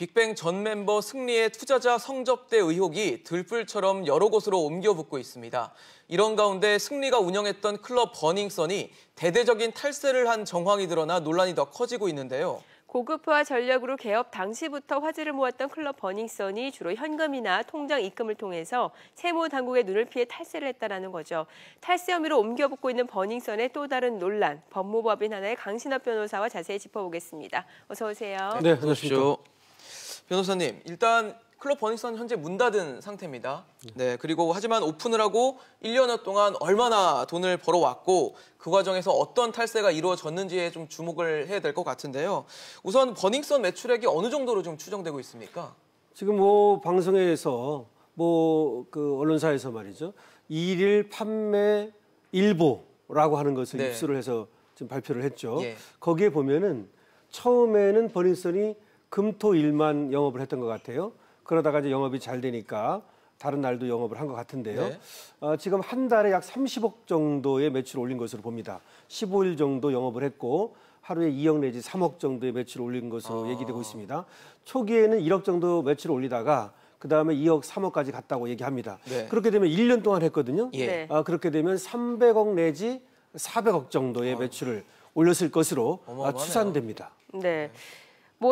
빅뱅 전 멤버 승리의 투자자 성접대 의혹이 들불처럼 여러 곳으로 옮겨붙고 있습니다. 이런 가운데 승리가 운영했던 클럽 버닝썬이 대대적인 탈세를 한 정황이 드러나 논란이 더 커지고 있는데요. 고급화 전략으로 개업 당시부터 화제를 모았던 클럽 버닝썬이 주로 현금이나 통장 입금을 통해서 세무 당국의 눈을 피해 탈세를 했다는 거죠. 탈세 혐의로 옮겨붙고 있는 버닝썬의 또 다른 논란, 법무법인 하나의 강신업 변호사와 자세히 짚어보겠습니다. 어서 오세요. 네, 안녕하십니까. 변호사님, 일단 클럽 버닝썬 현재 문 닫은 상태입니다. 네, 그리고 하지만 오픈을 하고 1년여 동안 얼마나 돈을 벌어왔고 그 과정에서 어떤 탈세가 이루어졌는지에 좀 주목을 해야 될 것 같은데요. 우선 버닝썬 매출액이 어느 정도로 좀 추정되고 있습니까? 지금 방송에서 그 언론사에서 말이죠. 일일 판매 일보라고 하는 것을 입수를 해서 지금 발표를 했죠. 예. 거기에 보면은 처음에는 버닝썬이 금토일만 영업을 했던 것 같아요. 그러다가 이제 영업이 잘 되니까 다른 날도 영업을 한 것 같은데요. 네. 지금 한 달에 약 30억 정도의 매출을 올린 것으로 봅니다. 15일 정도 영업을 했고 하루에 2억 내지 3억 정도의 매출을 올린 것으로 얘기되고 있습니다. 초기에는 1억 정도 매출을 올리다가 그다음에 2억, 3억까지 갔다고 얘기합니다. 네. 그렇게 되면 1년 동안 했거든요. 예. 그렇게 되면 300억 내지 400억 정도의 매출을 올렸을 것으로 추산됩니다. 네.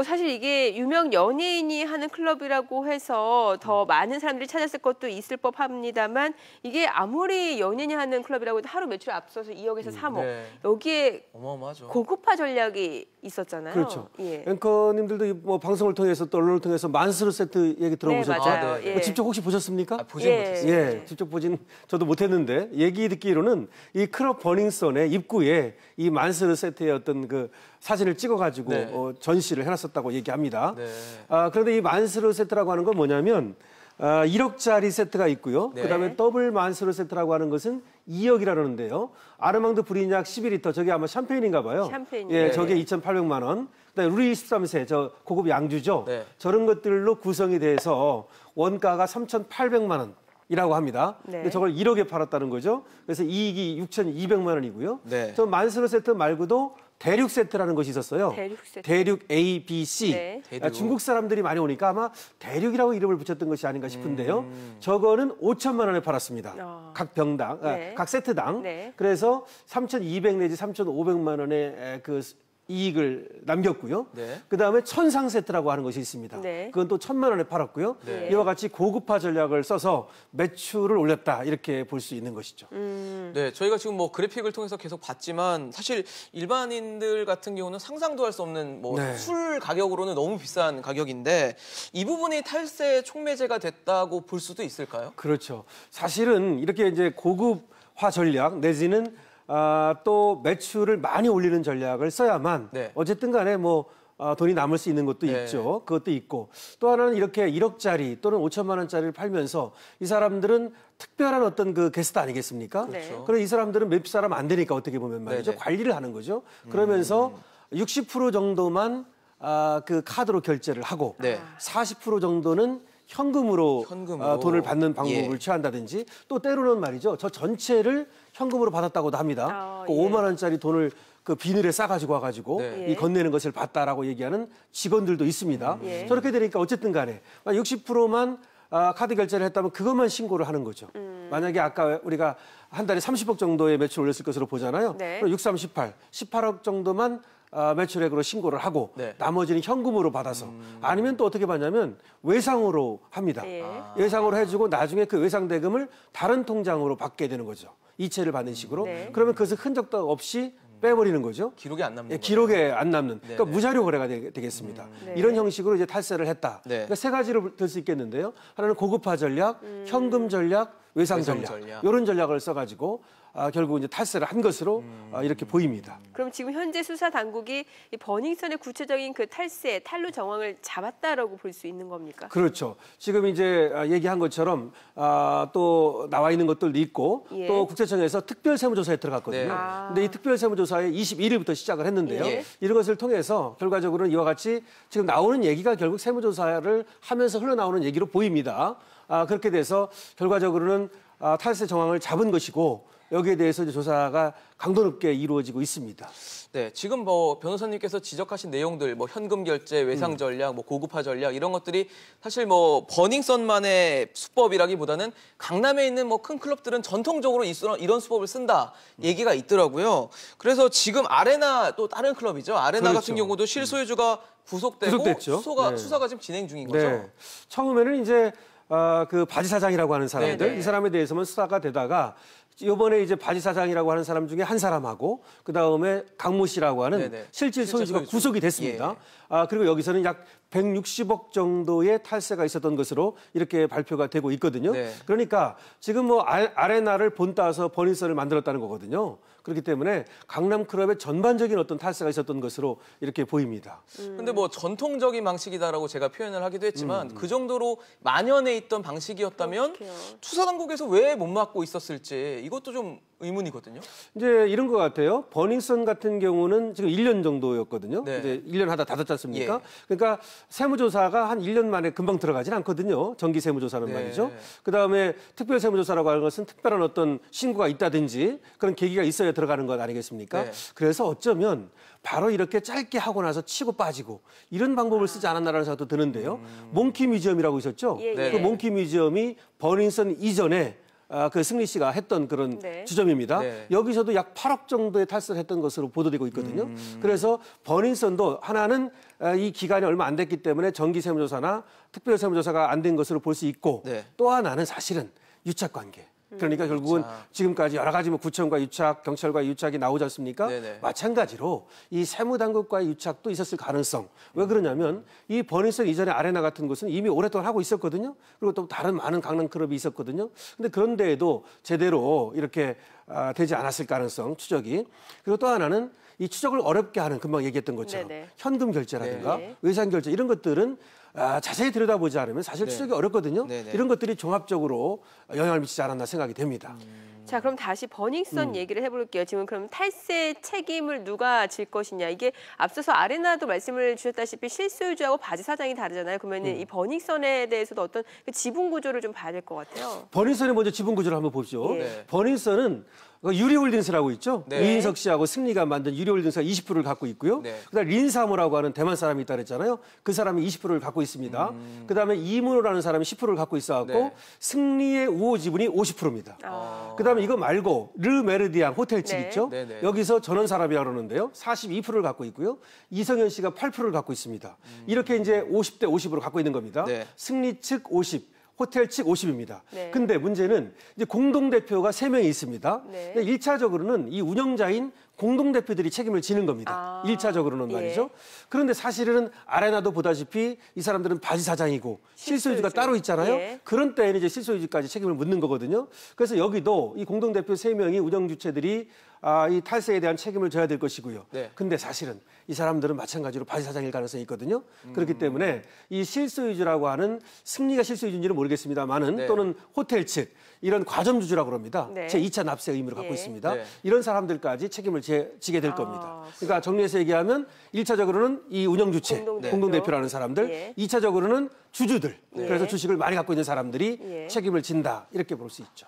사실 이게 유명 연예인이 하는 클럽이라고 해서 더 많은 사람들이 찾았을 것도 있을 법합니다만 이게 아무리 연예인이 하는 클럽이라고 해도 하루 매출 앞서서 2억에서 3억. 네. 여기에 어마어마하죠. 고급화 전략이 있었잖아요. 그렇죠. 예. 앵커님들도 방송을 통해서 또 언론을 통해서 만스루 세트 얘기 들어보셨죠? 네, 맞아요. 예. 직접 혹시 보셨습니까? 보진 못했어요. 예, 직접 보진 저도 못했는데 얘기 듣기로는 이 클럽 버닝썬의 입구에 이 만스루 세트의 어떤 그 사진을 찍어가지고 전시를 해놨었다고 얘기합니다. 네. 그런데 이 만스루 세트라고 하는 건 뭐냐면 1억짜리 세트가 있고요. 네. 그다음에 더블 만스루 세트라고 하는 것은 2억이라는데요. 아르망드 브리럯 12리터 저게 아마 샴페인인가 봐요. 샴페인. 예, 네. 저게 2,800만 원. 그다음에 루이 13세 저 고급 양주죠. 네. 저런 것들로 구성이 돼서 원가가 3,800만 원. 이라고 합니다. 네. 근데 저걸 1억에 팔았다는 거죠. 그래서 이익이 6,200만 원이고요. 네. 저 만스루 세트 말고도 대륙 세트라는 것이 있었어요. 대륙 세트. 대륙 A, B, C. 네. 대륙. 중국 사람들이 많이 오니까 아마 대륙이라고 이름을 붙였던 것이 아닌가 싶은데요. 저거는 5천만 원에 팔았습니다. 각 병당, 네. 각 세트당. 네. 그래서 3,200 내지 3,500만 원의 그 이익을 남겼고요. 네. 그다음에 천상 세트라고 하는 것이 있습니다. 네. 그건 또 1,000만 원에 팔았고요. 네. 이와 같이 고급화 전략을 써서 매출을 올렸다 이렇게 볼 수 있는 것이죠. 네, 저희가 지금 그래픽을 통해서 계속 봤지만 사실 일반인들 같은 경우는 상상도 할 수 없는 네. 술 가격으로는 너무 비싼 가격인데 이 부분이 탈세 촉매제가 됐다고 볼 수도 있을까요? 그렇죠. 사실은 이렇게 이제 고급화 전략 내지는 또 매출을 많이 올리는 전략을 써야만 네. 어쨌든 간에 돈이 남을 수 있는 것도 네. 있죠. 그것도 있고 또 하나는 이렇게 1억짜리 또는 5천만 원짜리를 팔면서 이 사람들은 특별한 어떤 그 게스트 아니겠습니까? 그렇죠. 그럼 이 사람들은 몇 사람 안 되니까 어떻게 보면 말이죠. 네네. 관리를 하는 거죠. 그러면서 60% 정도만 그 카드로 결제를 하고 네. 40% 정도는 현금으로 돈을 받는 방법을 예. 취한다든지 또 때로는 말이죠. 저 전체를 현금으로 받았다고도 합니다. 그 예. 5만 원짜리 돈을 그 비닐에 싸가지고 와가지고 네. 이 건네는 것을 봤다라고 얘기하는 직원들도 있습니다. 예. 저렇게 되니까 어쨌든 간에 60%만 카드 결제를 했다면 그것만 신고를 하는 거죠. 만약에 아까 우리가 한 달에 30억 정도의 매출 올렸을 것으로 보잖아요. 네. 그럼 6, 3, 18, 18억 정도만 매출액으로 신고를 하고 네. 나머지는 현금으로 받아서 아니면 또 어떻게 받냐면 외상으로 합니다. 예. 외상으로 해주고 나중에 그 외상 대금을 다른 통장으로 받게 되는 거죠. 이체를 받는 식으로. 네. 그러면 그것을 흔적도 없이 빼버리는 거죠. 기록이 안 남는 예, 거죠. 기록에 안 남는. 그러니까 네네. 무자료 거래가 되겠습니다. 네. 이런 형식으로 이제 탈세를 했다. 네. 그러니까 세 가지로 들 수 있겠는데요. 하나는 고급화 전략, 현금 전략, 외상 외상 전략. 전략. 이런 전략을 써가지고 결국 이제 탈세를 한 것으로 이렇게 보입니다. 그럼 지금 현재 수사 당국이 이 버닝썬의 구체적인 그 탈세, 탈루 정황을 잡았다라고 볼 수 있는 겁니까? 그렇죠. 지금 이제 얘기한 것처럼 또 나와 있는 것들도 있고 예. 또 국세청에서 특별세무조사에 들어갔거든요. 네. 근데 이 특별세무조사에 21일부터 시작을 했는데요. 예. 이런 것을 통해서 결과적으로는 이와 같이 지금 나오는 얘기가 결국 세무조사를 하면서 흘러나오는 얘기로 보입니다. 그렇게 돼서 결과적으로는 탈세 정황을 잡은 것이고 여기에 대해서 이제 조사가 강도 높게 이루어지고 있습니다. 네, 지금 뭐 변호사님께서 지적하신 내용들, 뭐 현금 결제, 외상 전략, 뭐 고급화 전략 이런 것들이 사실 뭐 버닝썬만의 수법이라기보다는 강남에 있는 뭐 큰 클럽들은 전통적으로 이런 수법을 쓴다 얘기가 있더라고요. 그래서 지금 아레나 또 다른 클럽이죠. 아레나 그렇죠. 같은 경우도 실소유주가 구속되고 구속됐죠. 수사가 지금 진행 중인 거죠. 네. 처음에는 이제 그 바지 사장이라고 하는 사람들, 네네. 이 사람에 대해서만 수사가 되다가 이번에 이제 바지 사장이라고 하는 사람 중에 한 사람하고 그 다음에 강모 씨라고 하는 네네. 실질 소유주가 소유주. 구속이 됐습니다. 예. 그리고 여기서는 약 160억 정도의 탈세가 있었던 것으로 이렇게 발표가 되고 있거든요. 네. 그러니까 지금 뭐 아레나를 본따서 버닝썬을 만들었다는 거거든요. 그렇기 때문에 강남 클럽의 전반적인 어떤 탈세가 있었던 것으로 이렇게 보입니다. 근데 뭐 전통적인 방식이다라고 제가 표현을 하기도 했지만 그 정도로 만연해 있던 방식이었다면 그렇게요. 수사당국에서 왜 못 막고 있었을지 이것도 좀 의문이거든요. 이제 이런 것 같아요. 버닝썬 같은 경우는 지금 1년 정도였거든요. 네. 이제 1년 하다 닫았지 않습니까? 예. 그러니까 세무조사가 한 1년 만에 금방 들어가진 않거든요. 정기 세무조사는 네. 말이죠. 그다음에 특별 세무조사라고 하는 것은 특별한 어떤 신고가 있다든지 그런 계기가 있어야 들어가는 것 아니겠습니까? 네. 그래서 어쩌면 바로 이렇게 짧게 하고 나서 치고 빠지고 이런 방법을 쓰지 않았나라는 생각도 드는데요. 몽키 뮤지엄이라고 있었죠. 예, 네. 그 몽키 뮤지엄이 버닝썬 이전에 그 승리 씨가 했던 그런 네. 지점입니다. 네. 여기서도 약 8억 정도의 탈세를 했던 것으로 보도되고 있거든요. 그래서 버닝썬도 하나는 이 기간이 얼마 안 됐기 때문에 정기 세무조사나 특별 세무조사가 안 된 것으로 볼 수 있고 네. 또 하나는 사실은 유착 관계. 그러니까 결국은 지금까지 여러 가지 뭐 구청과 유착, 경찰과의 유착이 나오지 않습니까? 네네. 마찬가지로 이 세무당국과의 유착도 있었을 가능성. 왜 그러냐면 이 버닝썬 이전에 아레나 같은 곳은 이미 오랫동안 하고 있었거든요. 그리고 또 다른 많은 강남 클럽이 있었거든요. 근데 그런데에도 제대로 이렇게 되지 않았을 가능성 추적이. 그리고 또 하나는 이 추적을 어렵게 하는 금방 얘기했던 것처럼 네네. 현금 결제라든가 네. 외상 결제 이런 것들은 자세히 들여다보지 않으면 사실 네. 추적이 어렵거든요. 네네. 이런 것들이 종합적으로 영향을 미치지 않았나 생각이 됩니다. 자, 그럼 다시 버닝썬 얘기를 해볼게요. 지금 그럼 탈세 책임을 누가 질 것이냐. 이게 앞서서 아레나도 말씀을 주셨다시피 실소유주하고 바지 사장이 다르잖아요. 그러면은 이 버닝썬에 대해서도 어떤 그 지분 구조를 좀 봐야 될 것 같아요. 버닝썬의 먼저 지분 구조를 한번 보십시오. 예. 네. 버닝썬은 유리홀딩스라고 있죠. 네. 이인석 씨하고 승리가 만든 유리홀딩스가 20%를 갖고 있고요. 네. 그다음 린사모라고 하는 대만 사람이 있다 그랬잖아요. 그 사람이 20%를 갖고 있습니다. 그다음에 이문호라는 사람이 10%를 갖고 있어갖고 네. 승리의 우호 지분이 50%입니다. 아. 그다음에 이거 말고 르 메르디앙 호텔 측 네. 있죠. 네네. 여기서 전원 사람이라고 그러는데요. 42%를 갖고 있고요. 이성현 씨가 8%를 갖고 있습니다. 이렇게 이제 50대 50으로 갖고 있는 겁니다. 네. 승리 측 50. 호텔 측 50입니다. 네. 근데 문제는 이제 공동대표가 3명이 있습니다. 네. 근데 1차적으로는 이 운영자인 공동대표들이 책임을 지는 겁니다. 아, 1차적으로는 예. 말이죠. 그런데 사실은 아레나도 보다시피 이 사람들은 바지 사장이고 실소유주가 실소유주. 따로 있잖아요. 예. 그런 때에는 이제 실소유주까지 책임을 묻는 거거든요. 그래서 여기도 이 공동대표 3명이 운영주체들이 이 탈세에 대한 책임을 져야 될 것이고요. 네. 근데 사실은 이 사람들은 마찬가지로 바지 사장일 가능성이 있거든요. 그렇기 때문에 이 실소유주라고 하는 승리가 실소유주인지는 모르겠습니다만은 네. 또는 호텔 측 이런 과점주주라고 합니다. 네. 제2차 납세 의무를 갖고 예. 있습니다. 네. 이런 사람들까지 책임을 지게 될 아, 겁니다. 그러니까 정리해서 얘기하면 1차적으로는 이 운영주체, 공동대표. 공동대표라는 사람들, 예. 2차적으로는 주주들, 예. 그래서 주식을 많이 갖고 있는 사람들이 예. 책임을 진다 이렇게 볼 수 있죠.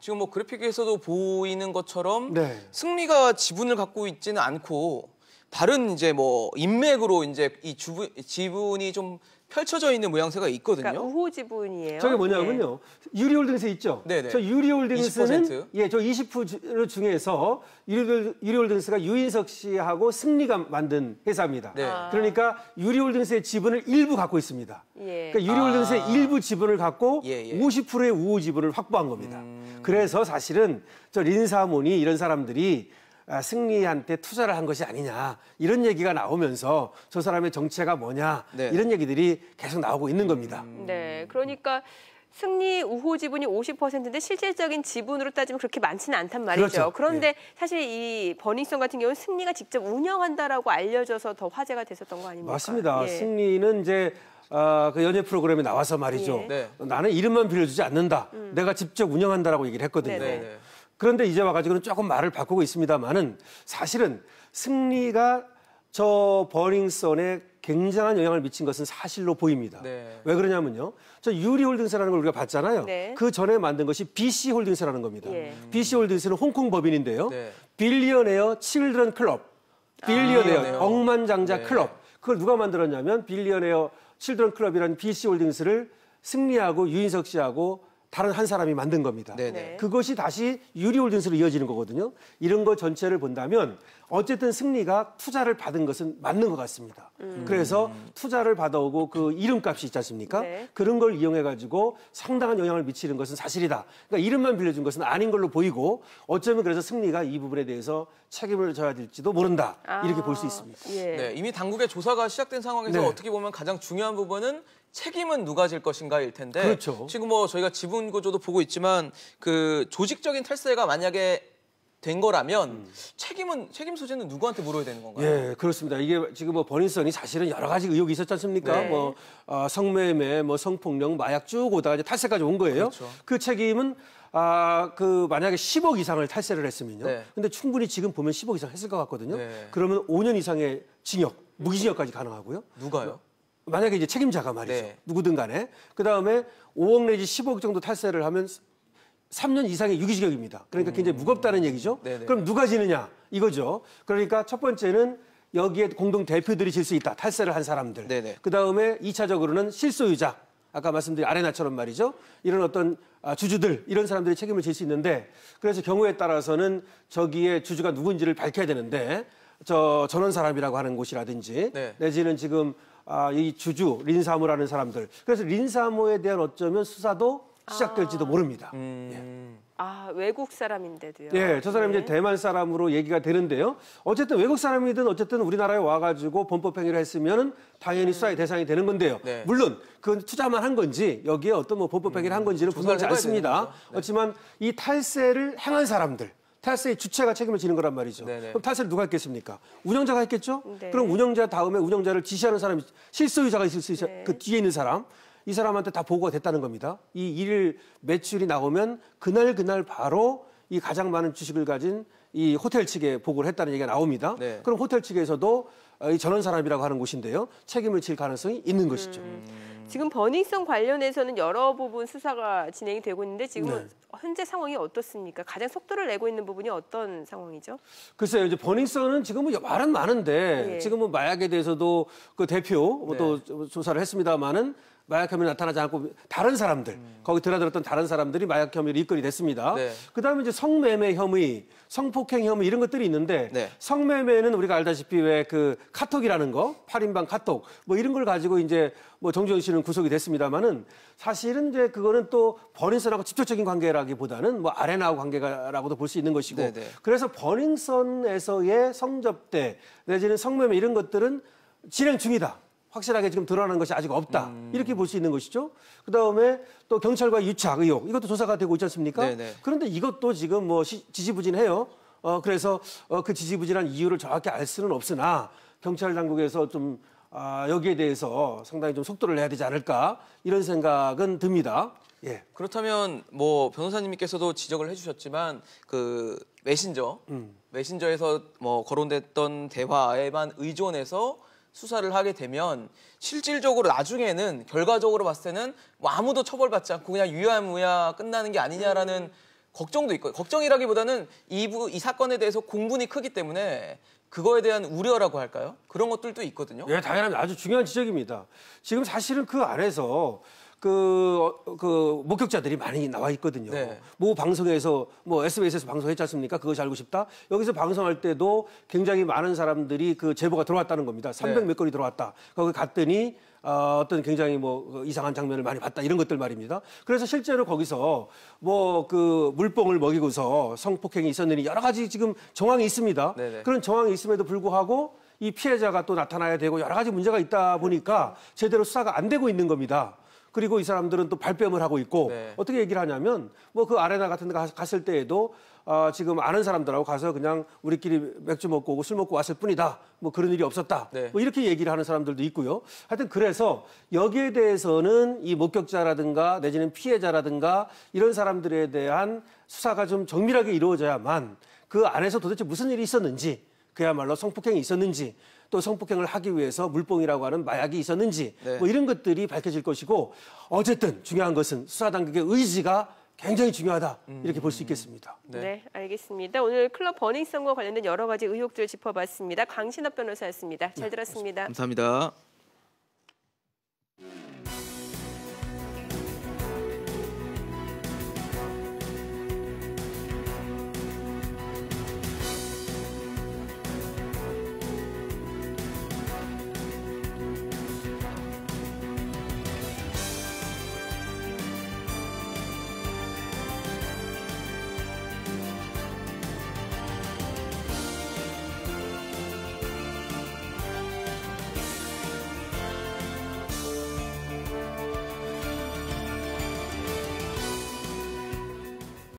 지금 뭐 그래픽에서도 보이는 것처럼 네. 승리가 지분을 갖고 있지는 않고 다른 이제 뭐 인맥으로 이제 이 지분이 좀 펼쳐져 있는 모양새가 있거든요. 그러니까 우호 지분이에요. 저게 뭐냐면요. 유리홀딩스 있죠? 네네. 저 유리홀딩스는 20%? 예, 저 20% 중에서 유리홀딩스가 유인석 씨하고 승리가 만든 회사입니다. 네. 그러니까 유리홀딩스의 지분을 일부 갖고 있습니다. 예. 그러니까 유리홀딩스의 일부 지분을 갖고 예, 예. 50%의 우호 지분을 확보한 겁니다. 그래서 사실은 저 린사모니 이런 사람들이 승리한테 투자를 한 것이 아니냐 이런 얘기가 나오면서 저 사람의 정체가 뭐냐 네. 이런 얘기들이 계속 나오고 있는 겁니다. 네, 그러니까 승리 우호 지분이 50%인데 실질적인 지분으로 따지면 그렇게 많지는 않단 말이죠. 그렇죠. 그런데 예. 사실 이 버닝썬 같은 경우는 승리가 직접 운영한다라고 알려져서 더 화제가 됐었던 거 아닙니까? 맞습니다. 예. 승리는 이제 그 연예 프로그램에 나와서 말이죠. 예. 네. 나는 이름만 빌려주지 않는다. 내가 직접 운영한다라고 얘기를 했거든요. 네네. 네. 그런데 이제 와가지고는 조금 말을 바꾸고 있습니다만은 사실은 승리가 저 버닝썬의 굉장한 영향을 미친 것은 사실로 보입니다. 네. 왜 그러냐면요. 저 유리홀딩스라는 걸 우리가 봤잖아요. 네. 그 전에 만든 것이 BC홀딩스라는 겁니다. 예. BC홀딩스는 홍콩 법인인데요. 네. 빌리어네어 칠드런 클럽, 빌리어네어 빌리어네어. 억만장자 네. 클럽. 그걸 누가 만들었냐면 빌리어네어 칠드런 클럽이라는 BC홀딩스를 승리하고 유인석 씨하고 다른 한 사람이 만든 겁니다. 네네. 네. 그것이 다시 유리홀딩스로 이어지는 거거든요. 이런 거 전체를 본다면 어쨌든 승리가 투자를 받은 것은 맞는 것 같습니다. 그래서 투자를 받아오고 그 이름값이 있지 않습니까? 네. 그런 걸 이용해가지고 상당한 영향을 미치는 것은 사실이다. 그러니까 이름만 빌려준 것은 아닌 걸로 보이고 어쩌면 그래서 승리가 이 부분에 대해서 책임을 져야 될지도 모른다. 이렇게 볼 수 있습니다. 예. 네, 이미 당국의 조사가 시작된 상황에서 네. 어떻게 보면 가장 중요한 부분은 책임은 누가 질 것인가일 텐데 그렇죠. 지금 뭐 저희가 지분 구조도 보고 있지만 그 조직적인 탈세가 만약에 된 거라면 책임 소재는 누구한테 물어야 되는 건가요? 예, 그렇습니다. 이게 지금 뭐 버닝썬이 사실은 여러 가지 의혹이 있었지 않습니까? 네. 뭐 성매매, 뭐 성폭력, 마약 쭉 오다가 이제 탈세까지 온 거예요. 그렇죠. 그 책임은 그 만약에 10억 이상을 탈세를 했으면요. 네. 근데 충분히 지금 보면 10억 이상 했을 것 같거든요. 네. 그러면 5년 이상의 징역, 무기징역까지 가능하고요. 누가요? 만약에 이제 책임자가 말이죠. 네. 누구든 간에. 그다음에 5억 내지 10억 정도 탈세를 하면 3년 이상의 유기징역입니다. 그러니까 굉장히 무겁다는 얘기죠. 네네. 그럼 누가 지느냐 이거죠. 그러니까 첫 번째는 여기에 공동 대표들이 질 수 있다. 탈세를 한 사람들. 네네. 그다음에 2차적으로는 실소유자. 아까 말씀드린 아레나처럼 말이죠. 이런 어떤 주주들 이런 사람들이 책임을 질 수 있는데 그래서 경우에 따라서는 저기에 주주가 누군지를 밝혀야 되는데 전원 사람이라고 하는 곳이라든지 네. 내지는 지금 이 주주 린사무라는 사람들. 그래서 린사무에 대한 어쩌면 수사도 시작될지도 모릅니다. 외국 사람인데도요. 예, 저 사람이 네. 이제 대만 사람으로 얘기가 되는데요. 어쨌든 외국 사람이든 어쨌든 우리나라에 와가지고 범법행위를 했으면 당연히 수사의 대상이 되는 건데요. 네. 물론 그건 투자만 한 건지 여기에 어떤 뭐 범법행위를 한 건지는 조사를 분명하지 해봐야 않습니다. 되는 거죠. 네. 그렇지만 이 탈세를 행한 사람들, 탈세의 주체가 책임을 지는 거란 말이죠. 네네. 그럼 탈세를 누가 했겠습니까? 운영자가 했겠죠? 네. 그럼 운영자 다음에 운영자를 지시하는 사람이 실소유자가 있을 수 있어. 네. 그 뒤에 있는 사람. 이 사람한테 다 보고가 됐다는 겁니다. 이 일 매출이 나오면 그날 바로 이 가장 많은 주식을 가진 이 호텔 측에 보고를 했다는 얘기가 나옵니다. 네. 그럼 호텔 측에서도 이 전원 사람이라고 하는 곳인데요. 책임을 질 가능성이 있는 것이죠. 지금 버닝썬 관련해서는 여러 부분 수사가 진행이 되고 있는데 지금 네. 현재 상황이 어떻습니까? 가장 속도를 내고 있는 부분이 어떤 상황이죠? 글쎄요, 이제 버닝썬은 지금 뭐 말은 많은데 예. 지금 뭐 마약에 대해서도 그 대표 뭐 네. 또 조사를 했습니다만은 마약 혐의 나타나지 않고 다른 사람들 거기 드나들었던 다른 사람들이 마약 혐의로 입건이 됐습니다. 네. 그다음에 이제 성매매 혐의, 성폭행 혐의 이런 것들이 있는데 네. 성매매는 우리가 알다시피 왜 그 카톡이라는 거, 8인방 카톡 뭐 이런 걸 가지고 이제 뭐 정주영 씨는 구속이 됐습니다만은 사실은 이제 그거는 또 버닝썬하고 직접적인 관계라기보다는 뭐 아레나하고 관계라고도 볼 수 있는 것이고 네네. 그래서 버닝썬에서의 성접대 내지는 성매매 이런 것들은 진행 중이다. 확실하게 지금 드러나는 것이 아직 없다. 이렇게 볼 수 있는 것이죠. 그다음에 또 경찰과 유착 의혹 이것도 조사가 되고 있지 않습니까? 네네. 그런데 이것도 지금 뭐 지지부진해요. 그래서 그 지지부진한 이유를 정확히 알 수는 없으나 경찰 당국에서 좀 여기에 대해서 상당히 좀 속도를 내야 되지 않을까 이런 생각은 듭니다. 예. 그렇다면 뭐 변호사님께서도 지적을 해주셨지만 그 메신저에서 뭐 거론됐던 대화에만 의존해서 수사를 하게 되면 실질적으로 나중에는 결과적으로 봤을 때는 뭐 아무도 처벌받지 않고 그냥 유야무야 끝나는 게 아니냐라는 걱정도 있고 걱정이라기보다는 이 사건에 대해서 공분이 크기 때문에 그거에 대한 우려라고 할까요? 그런 것들도 있거든요. 예, 당연합니다. 아주 중요한 지적입니다. 지금 사실은 그 안에서 그 목격자들이 많이 나와 있거든요. 네. 모 방송에서 뭐 SBS에서 방송했지 않습니까? 그것이 알고 싶다. 여기서 방송할 때도 굉장히 많은 사람들이 그 제보가 들어왔다는 겁니다. 300 몇 건이 들어왔다. 거기 갔더니 어떤 굉장히 뭐 이상한 장면을 많이 봤다 이런 것들 말입니다. 그래서 실제로 거기서 뭐 그 물뽕을 먹이고서 성폭행이 있었느니 여러 가지 지금 정황이 있습니다. 네네. 그런 정황이 있음에도 불구하고 이 피해자가 또 나타나야 되고 여러 가지 문제가 있다 보니까 제대로 수사가 안 되고 있는 겁니다. 그리고 이 사람들은 또 발뺌을 하고 있고 네. 어떻게 얘기를 하냐면 뭐 그 아레나 같은 데 갔을 때에도 지금 아는 사람들하고 가서 그냥 우리끼리 맥주 먹고 오고 술 먹고 왔을 뿐이다. 뭐 그런 일이 없었다. 네. 뭐 이렇게 얘기를 하는 사람들도 있고요. 하여튼 그래서 여기에 대해서는 이 목격자라든가 내지는 피해자라든가 이런 사람들에 대한 수사가 좀 정밀하게 이루어져야만 그 안에서 도대체 무슨 일이 있었는지 그야말로 성폭행이 있었는지 또 성폭행을 하기 위해서 물뽕이라고 하는 마약이 있었는지 네. 뭐 이런 것들이 밝혀질 것이고 어쨌든 중요한 것은 수사당국의 의지가 굉장히 중요하다 이렇게 볼 수 있겠습니다. 네, 알겠습니다. 오늘 클럽 버닝썬과 관련된 여러 가지 의혹들을 짚어봤습니다. 강신업 변호사였습니다. 잘 들었습니다. 감사합니다.